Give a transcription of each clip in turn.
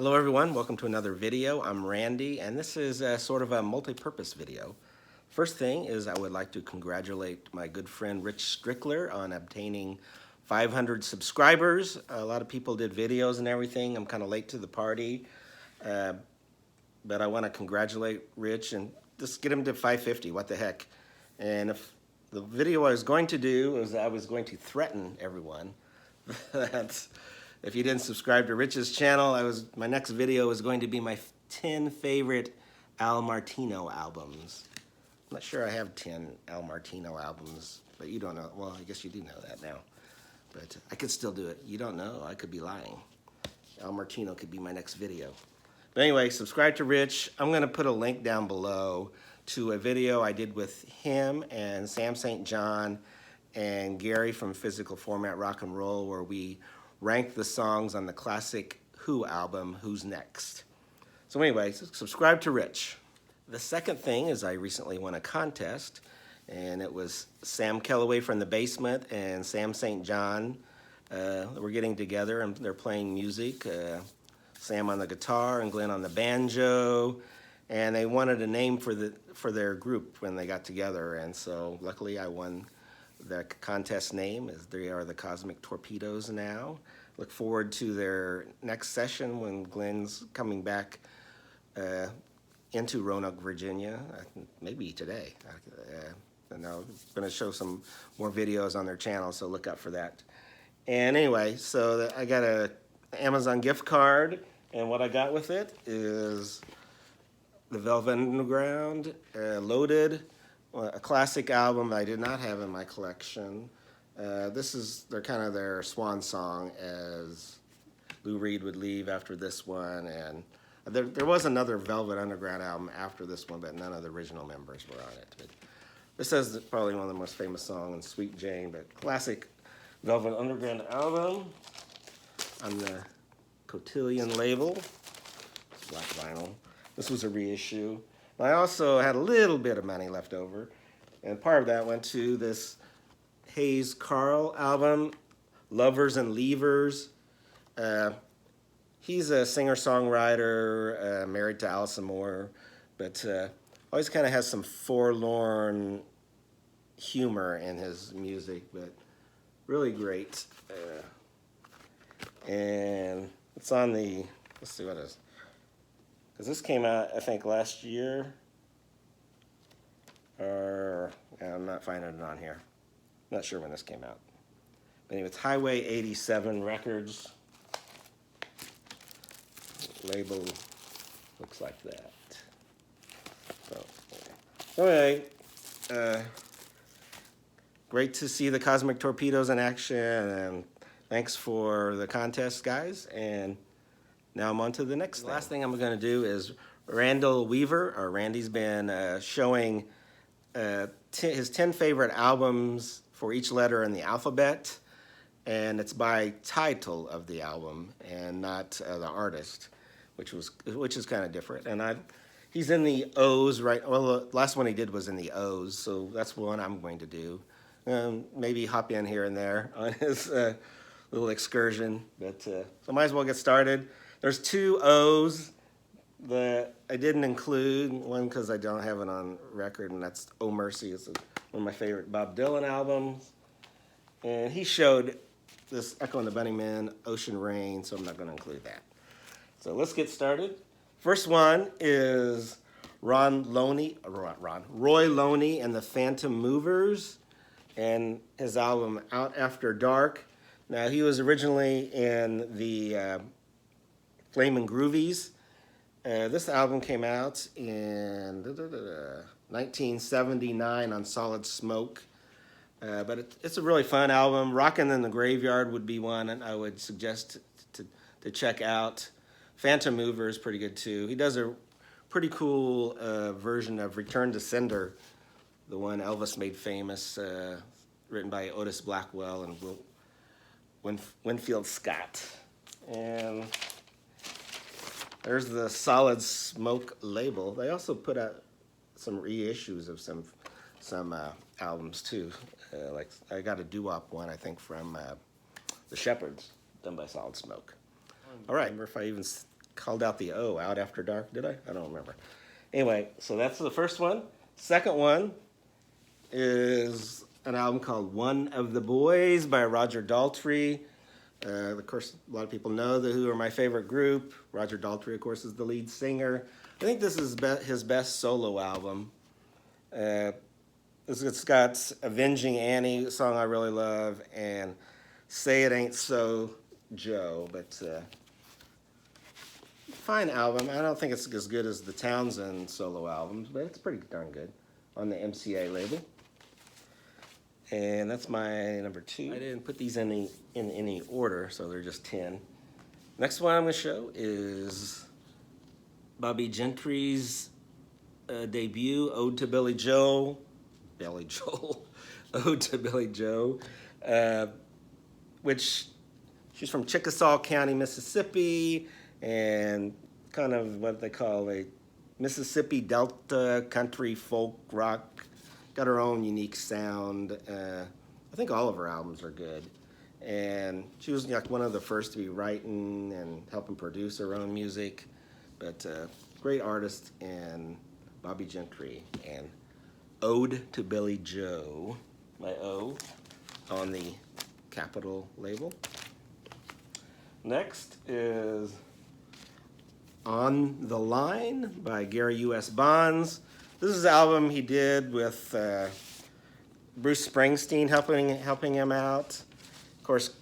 Hello everyone, welcome to another video. I'm Randy and this is sort of a multi-purpose video. First thing is I would like to congratulate my good friend Rich Strickler on obtaining 500 subscribers. A lot of people did videos and everything. I'm kind of late to the party, but I want to congratulate Rich and just get him to 550, what the heck. And if the video I was going to do was I was going to threaten everyone that if you didn't subscribe to Rich's channel, my next video was going to be my 10 favorite Al Martino albums. I'm not sure I have 10 Al Martino albums, but you don't know. Well, I guess you do know that now. But I could still do it. You don't know. I could be lying. Al Martino could be my next video. But anyway, subscribe to Rich. I'm going to put a link down below to a video I did with him and Sam St. John and Gary from Physical Format Rock and Roll, where we ranked the songs on the classic Who album, Who's Next. So anyway, subscribe to Rich. The second thing is I recently won a contest, and it was Sam Kellaway from the Basement and Sam St. John. We're getting together and they're playing music. Sam on the guitar and Glenn on the banjo. And they wanted a name for their group when they got together, and so luckily I won the contest name, as they are the Cosmic Torpedoes now. Look forward to their next session when Glenn's coming back into Roanoke, Virginia, maybe today. And I'm going to show some more videos on their channel, so look out for that. And anyway, so I got a Amazon gift card, and what I got with it is the Velvet Underground, Loaded, a classic album I did not have in my collection. This is their swan song, as Lou Reed would leave after this one, and there was another Velvet Underground album after this one, but none of the original members were on it. But this is probably one of the most famous songs, Sweet Jane, but classic Velvet Underground album on the Cotillion label, black vinyl. This was a reissue. I also had a little bit of money left over, and part of that went to this Hayes Carl album, Lovers and Leavers. He's a singer-songwriter, married to Alison Moore, but always kind of has some forlorn humor in his music, but really great. And it's on the, let's see what it is. Because this came out, I think, last year. Or, I'm not finding it on here. Not sure when this came out. But anyway, it's Highway 87 Records. Label looks like that. So anyway, great to see the Cosmic Torpedoes in action, and thanks for the contest, guys. And now I'm on to the next thing. The last thing I'm going to do is Randall Weaver, or Randy's been showing his 10 favorite albums for each letter in the alphabet, and it's by title of the album and not the artist, which is kind of different. And he's in the O's, right? Well, the last one he did was in the O's, so that's one I'm going to do. Maybe hop in here and there on his little excursion, but so might as well get started. There's 2 O's that I didn't include, one because I don't have it on record, and that's Oh Mercy. It's one of my favorite Bob Dylan albums. And he showed this Echo and the Bunnymen, Ocean Rain, so I'm not going to include that. So let's get started. First one is Roy Loney and the Phantom Movers, and his album Out After Dark. Now, he was originally in the Flamin' Groovies. This album came out in 1979 on Solid Smoke, but it's a really fun album. Rockin' in the Graveyard would be one I would suggest to check out. Phantom Mover is pretty good too. He does a pretty cool version of Return to Sender, the one Elvis made famous, written by Otis Blackwell and Winfield Scott. And there's the Solid Smoke label. They also put out some reissues of some albums too. Like I got a doo-wop one, I think, from the Shepherds, done by Solid Smoke. All right, I remember if I even called out the O, Out After Dark, did I? I don't remember. Anyway, so that's the first one. Second one is an album called One of the Boys by Roger Daltrey. Of course, a lot of people know who are my favorite group. Roger Daltrey, of course, is the lead singer. I think this is his best solo album. It's got Avenging Annie, a song I really love, and Say It Ain't So, Joe. But fine album. I don't think it's as good as the Townsend solo albums, but it's pretty darn good on the MCA label. And that's my number 2. I didn't put these in any order, so they're just 10. Next one I'm going to show is Bobby Gentry's debut, Ode to Billy Joel. Ode to Billy Joe, which she's from Chickasaw County, Mississippi, and kind of what they call a Mississippi Delta country folk rock. Got her own unique sound. I think all of her albums are good. And she was like one of the first to be writing and helping produce her own music. But great artist, and Bobby Gentry. And Ode to Billy Joe, my O, on the Capitol label. Next is On the Line by Gary U.S. Bonds. This is an album he did with Bruce Springsteen helping him out. Of course,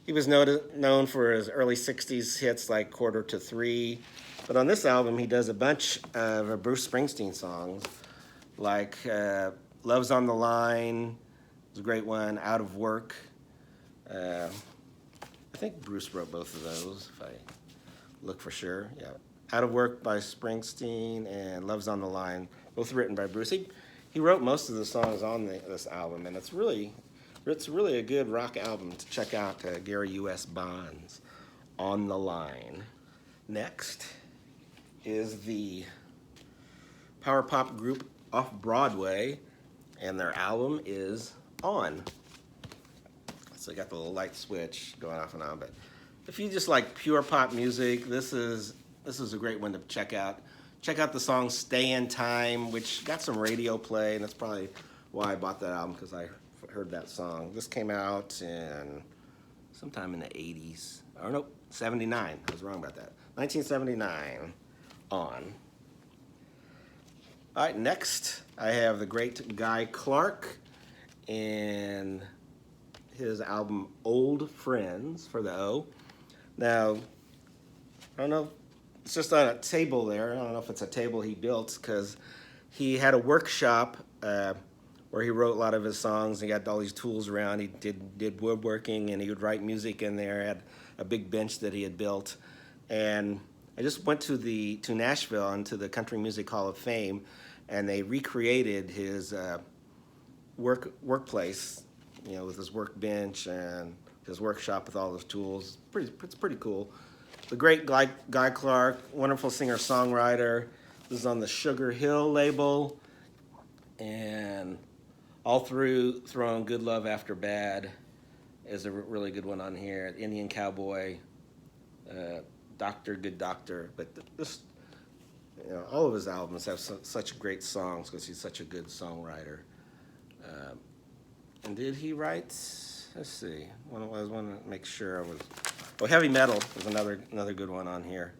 he was known for his early 60s hits like Quarter to Three. But on this album, he does a bunch of Bruce Springsteen songs, like Love's on the Line, it's a great one, Out of Work. I think Bruce wrote both of those, if I look for sure. Yeah, Out of Work by Springsteen and Love's on the Line, both written by Bruce. He wrote most of the songs on this album, and it's really a good rock album to check out. Gary U.S. Bonds, On the Line. Next is the power pop group Off Broadway, and their album is On. So you got the little light switch going off and on. But if you just like pure pop music, this is a great one to check out. Check out the song Stay in Time, which got some radio play, and that's probably why I bought that album, because I heard that song. This came out in sometime in the 80s. Or no, 79. I was wrong about that. 1979, On. All right, next I have the great Guy Clark and his album Old Friends for the O. Now, I don't know, it's just on a table there. I don't know if it's a table he built, because he had a workshop where he wrote a lot of his songs. He got all these tools around. He did woodworking, and he would write music in there. Had a big bench that he had built. And I just went to Nashville and to the Country Music Hall of Fame, and they recreated his workplace, you know, with his workbench and his workshop with all his tools. It's pretty cool. The great Guy Clark, wonderful singer-songwriter. This is on the Sugar Hill label. And all through on Good Love After Bad is a really good one on here. Indian Cowboy, Doctor, Good Doctor. But this, you know, all of his albums have such great songs because he's such a good songwriter. And did he write? Let's see. I want to make sure I was. Oh, Heavy Metal is another good one on here.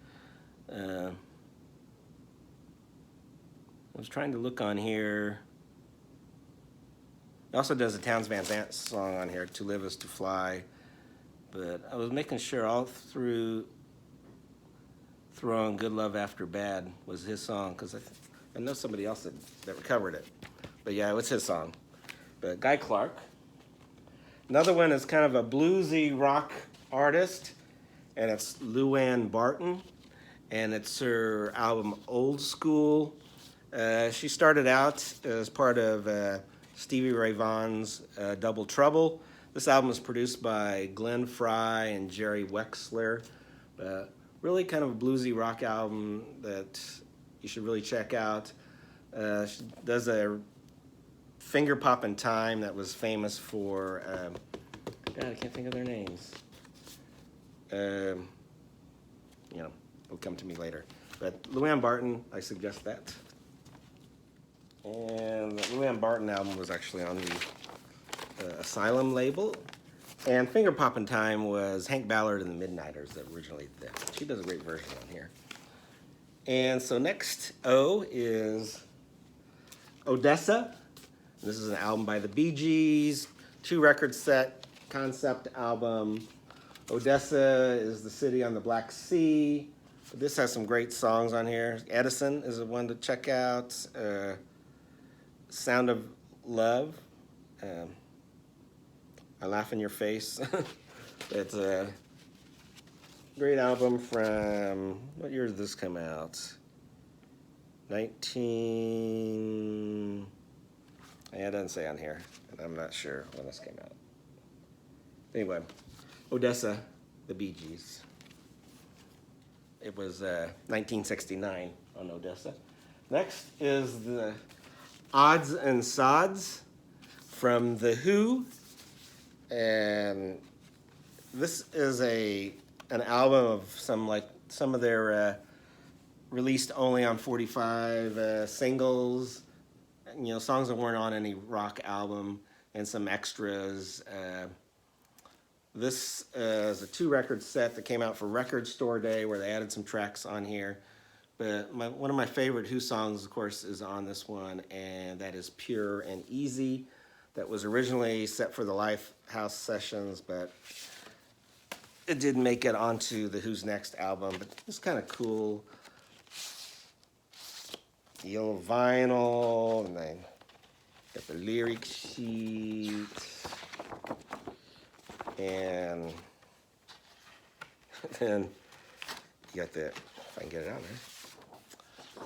I was trying to look on here. He also does a Townes Van Zandt song on here, To Live Is to Fly. But I was making sure all through on Good Love After Bad was his song, because I know somebody else that recovered it. But yeah, it was his song. But Guy Clark. Another one is kind of a bluesy rock artist, and it's Luanne Barton, and it's her album Old School. She started out as part of Stevie Ray Vaughan's Double Trouble. This album was produced by Glenn Frey and Jerry Wexler. Really kind of a bluesy rock album that you should really check out. She does a finger poppin' time that was famous for, God, I can't think of their names. You know, will come to me later. But Luanne Barton, I suggest that. And the Luanne Barton album was actually on the Asylum label. And Finger Poppin' Time was Hank Ballard and the Midnighters that originally did that. She does a great version on here. And so next O is Odessa. This is an album by the Bee Gees, 2-record set, concept album. Odessa is the city on the Black Sea. This has some great songs on here. Edison is the one to check out. Sound of Love. I Laugh in Your Face. It's a great album from, what year did this come out? It doesn't say on here, and I'm not sure when this came out. Anyway, Odessa, the Bee Gees. It was 1969 on Odessa. Next is the Odds and Sods from The Who. And this is an album of some of their released only on 45 singles, songs that weren't on any rock album, and some extras. This is a 2-record set that came out for Record Store Day, where they added some tracks on here. But one of my favorite Who songs, of course, is on this one, and that is Pure and Easy. That was originally set for the Lifehouse sessions, but it didn't make it onto the Who's Next album. But it's kind of cool. Yellow vinyl, and then got the lyric sheet, and then you got if I can get it out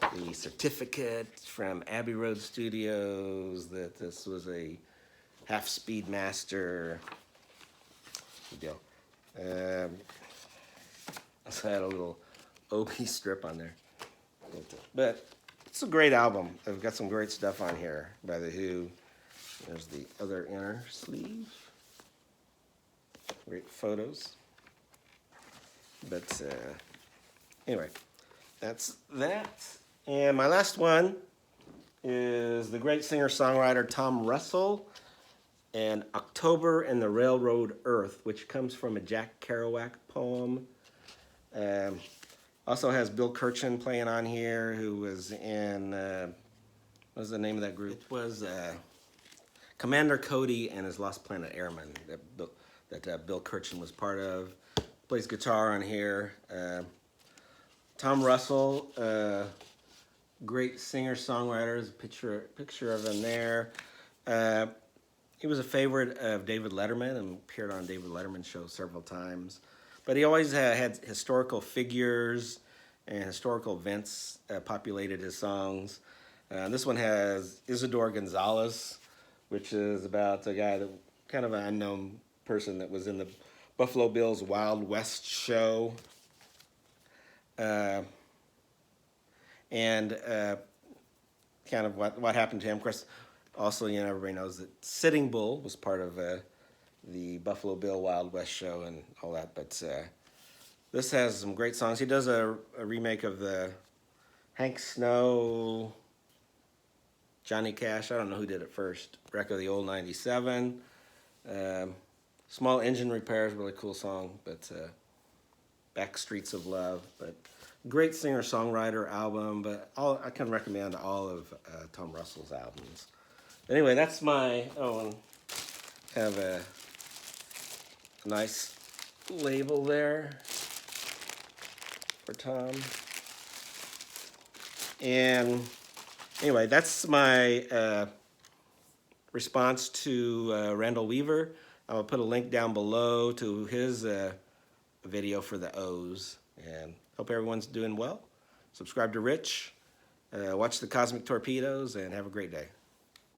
there, the certificate from Abbey Road Studios that this was a half-speed master. Good deal. Also had a little OP strip on there. But it's a great album. I've got some great stuff on here by The Who. There's the other inner sleeve. Great photos. But anyway, that's that. And my last one is the great singer-songwriter Tom Russell and October and the Railroad Earth, which comes from a Jack Kerouac poem. Also has Bill Kirchen playing on here, who was in, what was the name of that group? It was Commander Cody and his Lost Planet Airmen that Bill Kirchen was part of. Plays guitar on here. Tom Russell, great singer-songwriter. There's a picture of him there. He was a favorite of David Letterman and appeared on David Letterman's show several times. But he always had historical figures and historical events populated his songs. This one has Isidore Gonzalez, which is about a guy that kind of an unknown person that was in the Buffalo Bills Wild West show. And kind of what happened to him. Of course, also, everybody knows that Sitting Bull was part of the Buffalo Bill Wild West show and all that. But this has some great songs. He does a remake of the Hank Snow, Johnny Cash. I don't know who did it first. Wreck of the Old 97. Small Engine Repairs, really cool song. But Back Streets of Love. But great singer-songwriter album. But I can recommend all of Tom Russell's albums. Anyway, that's my, and have a nice label there for Tom. And anyway, that's my response to Randall Weaver. I'll put a link down below to his video for the O's. And hope everyone's doing well. Subscribe to Rich. Watch the Cosmic Torpedoes and have a great day.